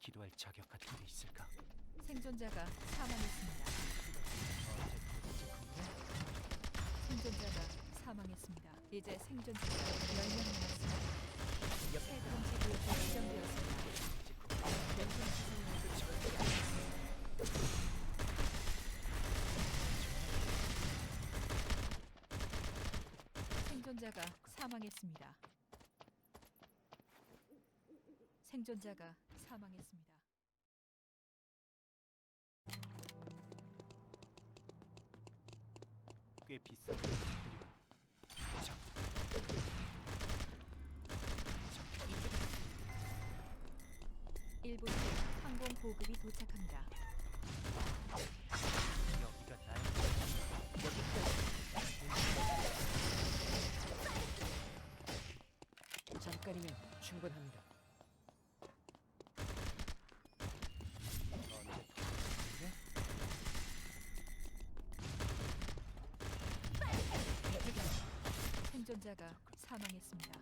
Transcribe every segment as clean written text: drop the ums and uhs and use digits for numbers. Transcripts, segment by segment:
기도할 자격 같은 게 있을까? 생존자가 사망했습니다. 생존자가 사망했습니다. 이제 생존자가 10명 남았습니다. 새 금지 구역이 지정되었습니다. 생존자가 사망했습니다. 생존자가 사망했습니다. 꽤 비싼 그리고 1분 뒤 항공 보급이 도착합니다. 여기가 나의 잠깐이면 충분합니다. 언제 터지게? 생존자가 사망했습니다.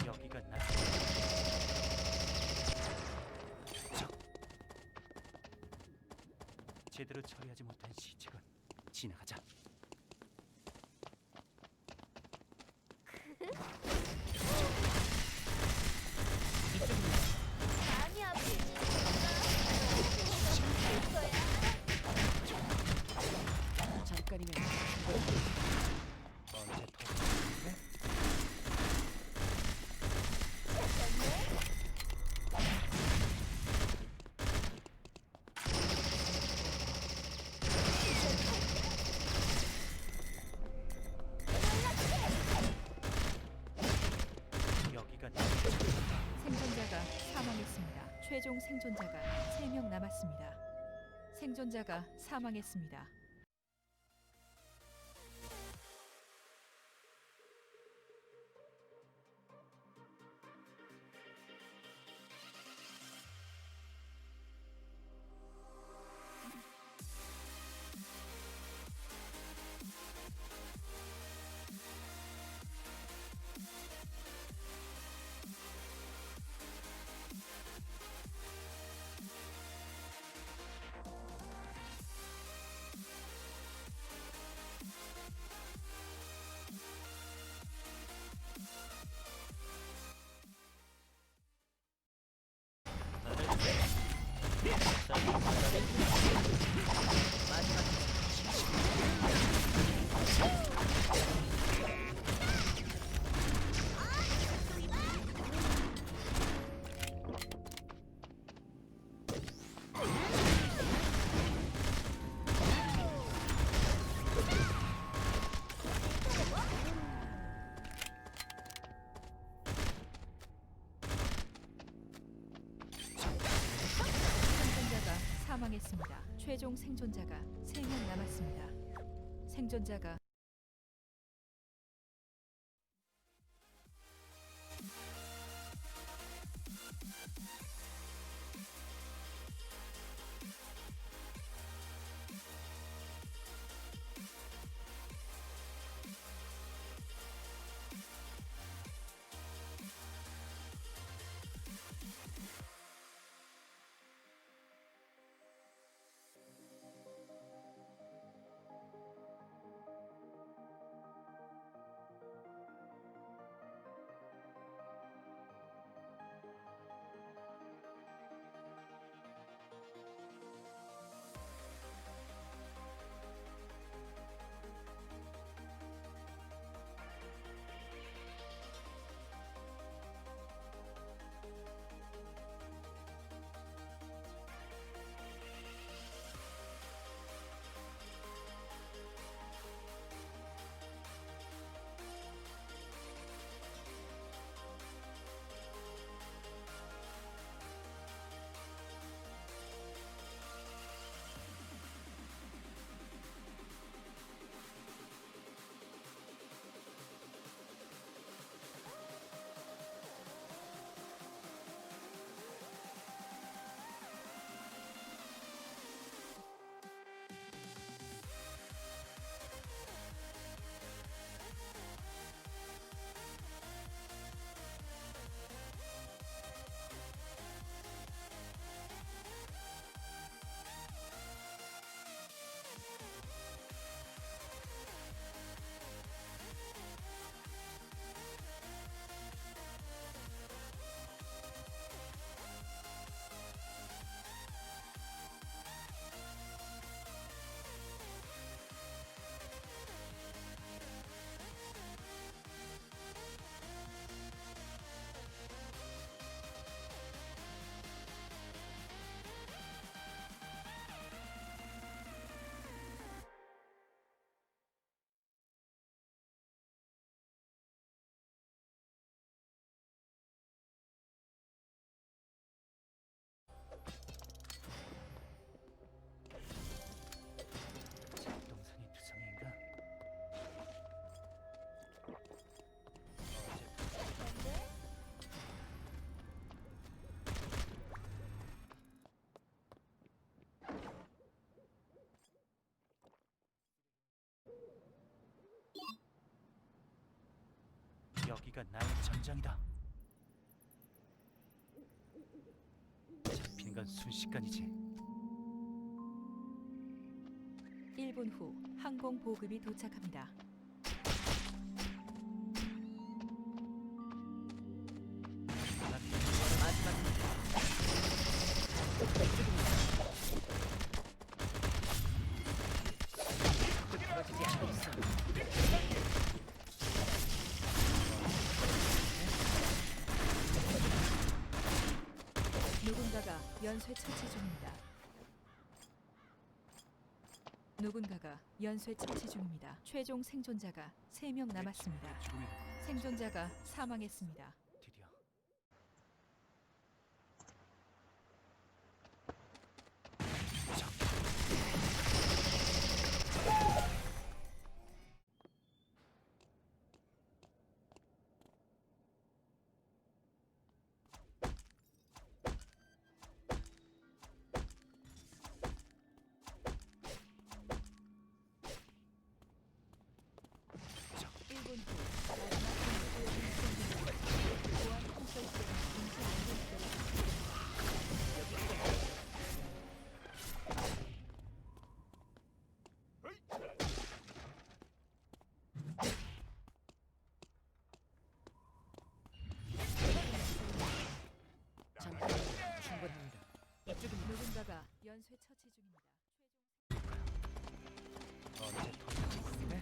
여기가 나 제대로 처리하지 못한 시체군. 지나가자. 많이 아프지? 될 거야. 잠깐이면 언제 터지게? 여기가 나 생존자가 사망했습니다. 최종 생존자가 3명 남았습니다. 생존자가 사망했습니다. 사망했습니다. 최종 생존자가 3명 남았습니다. 생존자가 잡동사니 투성이인가? 근데 여기가 나의 전장이다. 잡히는 건 순식간이지. 1분 후 항공 보급이 도착합니다. 떨어지지 않고 있어. 누군가가 연쇄 처치 중입니다. 누군가가 연쇄 처치 중입니다. 최종 생존자가 3명 남았습니다. 죽음이 생존자가 사망했습니다. 드디어 잠깐 충분합니다. 누군가가 연쇄 처치 중입니다. 언제 터질지 궁금해?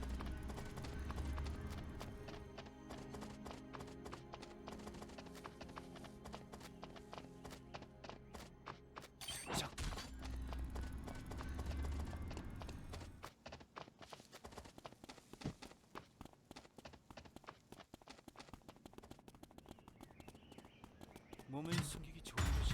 자, 몸을 숨기기 좋은 곳이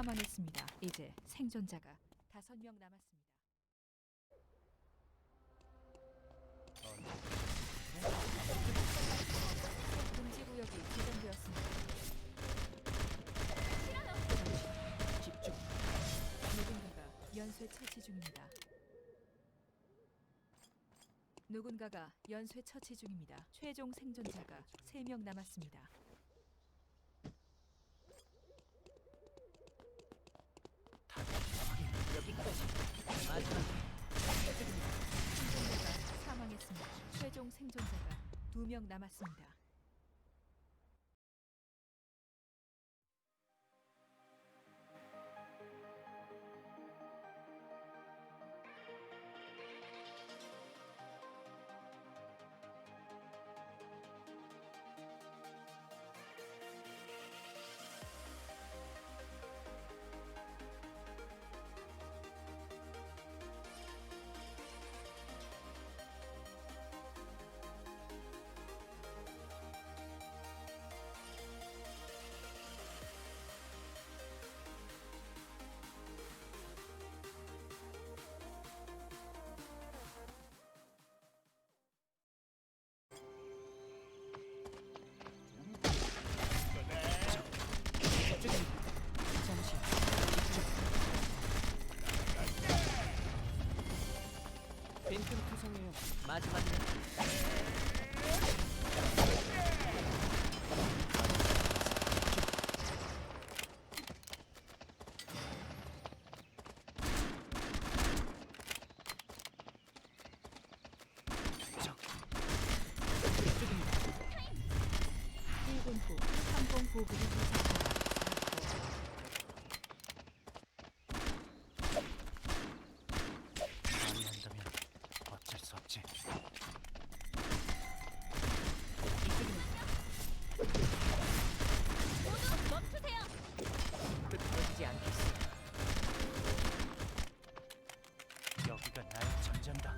사망했습니다. 이제 생존자가 5명 남았습니다. 금지 구역이 지정되었습니다. 집중. 누군가가 연쇄 처치 중입니다. 누군가가 연쇄 처치 중입니다. 최종 생존자가 3명 남았습니다. 여기까지. 마지막. 생존자가 사망했습니다. 최종 생존자가 2명 남았습니다. 잠시. 빈틈 투성이에요. 마지막이야. 적 1분 후 항공 보급이 도착합니다. 방해한다면 어쩔 수 없지. 모두 멈추세요. 끄트러지지 않겠어. 여기가 나의 전장이다.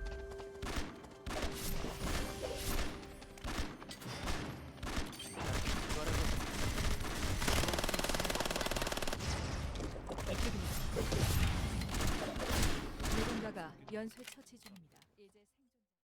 누군가가 연쇄 처치 중입니다.